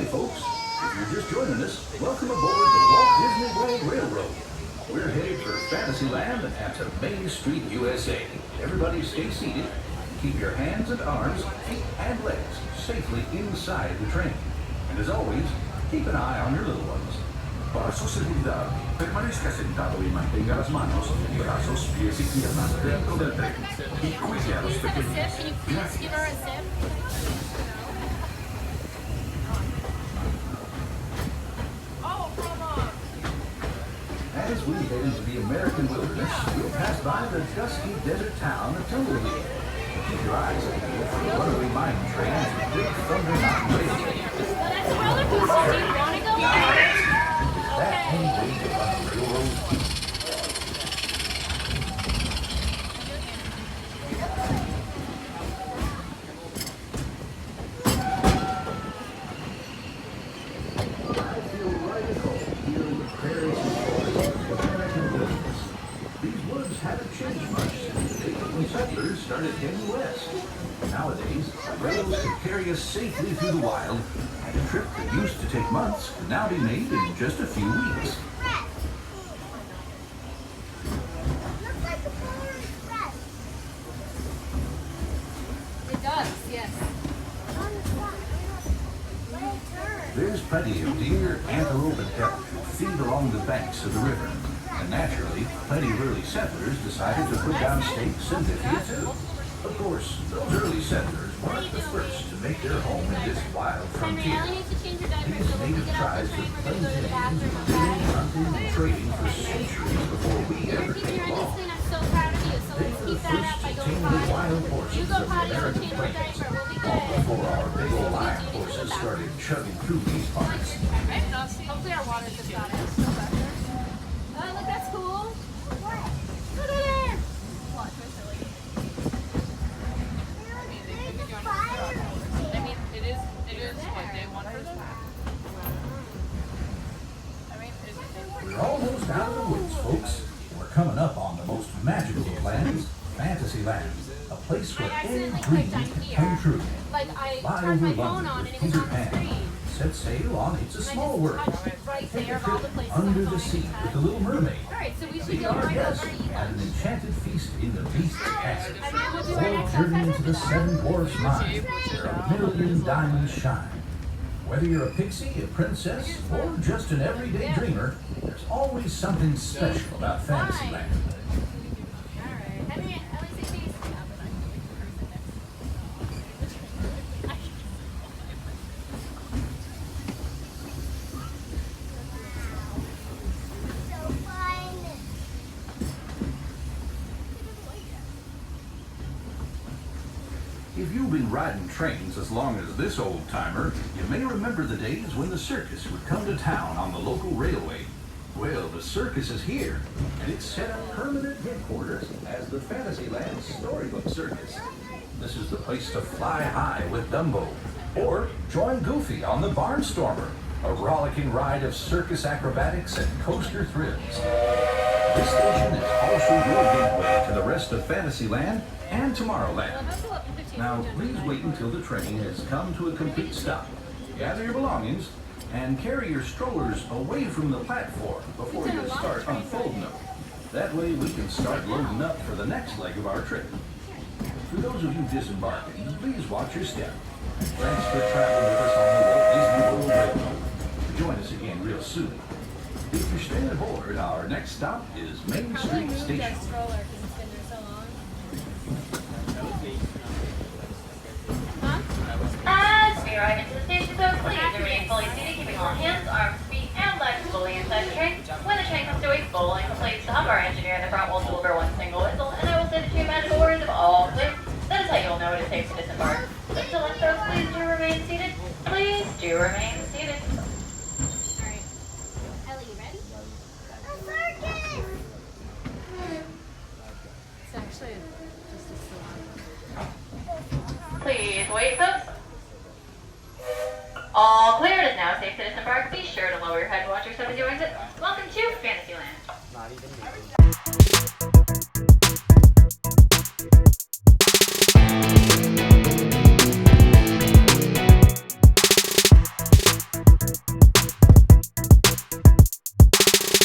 Howdy, folks. If you're just joining us, welcome aboard the Walt Disney World Railroad. We're headed for Fantasyland at the Main Street, USA. Everybody stay seated. Keep your hands and arms, feet and legs safely inside the train. And as always, keep an eye on your little ones. Para su seguridad, permanezca sentado y mantenga las manos, brazos, pies y piernas dentro del tren. Y cuide a los pequeños. Gracias. As we head into the American wilderness, we'll pass by the dusty desert town of Tumbleweed. Keep your eyes open for the runaway mine trains and Big Thunder Mountain Railroad. That's a roller coaster. Do you want to go on it? That any way to run a railroad? I feel right at home here in the prairies and forests of the American wilderness. These woods haven't changed much since the day when settlers started heading west. Nowadays, rails can carry us safely through the wild, and a trip that used to take months can now be made in just a few weeks. It does, yes. There's plenty of deer, antelope, and elk that feed along the banks of the river. And naturally, plenty of early settlers decided to put down stakes and live here too. Of course, those early settlers weren't the first to make their home in this wild frontier. These native tribes have plantations, living, hunting, and trading for centuries before we ever came along. They were the first to tame the wild horses of the American plains, long before our big old iron horses started chugging through these parts. Hopefully our water just got it. Oh, look, that's cool. What? Look at there. Watch, we're silly. I mean, it is what they want for them. I mean, We're almost out of the woods, folks. We're coming up on the most magical of lands, Fantasyland, a place where any dream can come true. Like, I Fly turned my over phone London on and with it was Peter on the Pan. screen. Set sail on It's a And I Small just World. touched it right Take there a of all trip the places under I'm the going sea to. with the Little Mermaid. Alright, so we should Be go our right over guest and eat at an lunch. enchanted feast in the Beast's Castle. I mean, we'll do our Or next journey sunset into the Seven Dwarfs Mine, where a million diamonds shine. Whether you're a pixie, a princess, or just an everyday dreamer, there's always something special about Fantasyland. Alright. I mean, at least it tastes good. If you've been riding trains as long as this old-timer, you may remember the days when the circus would come to town on the local railway. Well, the circus is here, and it's set up permanent headquarters as the Fantasyland Storybook Circus. This is the place to fly high with Dumbo, or join Goofy on the Barnstormer, a rollicking ride of circus acrobatics and coaster thrills. This station is also your gateway to the rest of Fantasyland and Tomorrowland. Now, please wait until the train has come to a complete stop. Gather your belongings and carry your strollers away from the platform before you start unfolding them. That way we can start loading up for the next leg of our trip. For those of you disembarking, please watch your step. Thanks for traveling with us on the Walt Disney World Railroad. Join us again real soon. If you're staying aboard, our next stop is Main Street Station. As we arrive into the station, so please remain fully seated, keeping all hands, arms, feet, and legs fully inside the train. When the train comes to a full and complete stop, our engineer in the front will deliver one single whistle, and I will say the two magical words of all clear. That is how you'll know it is safe to disembark. So select those, please do remain seated. Please do remain seated. Alright. Ellie, you ready? A circus! It's actually just a salon. Please wait, folks. All clear. It is now safe to disembark. Be sure to lower your head and watch your step as you exit. Welcome to Fantasyland. Not even me.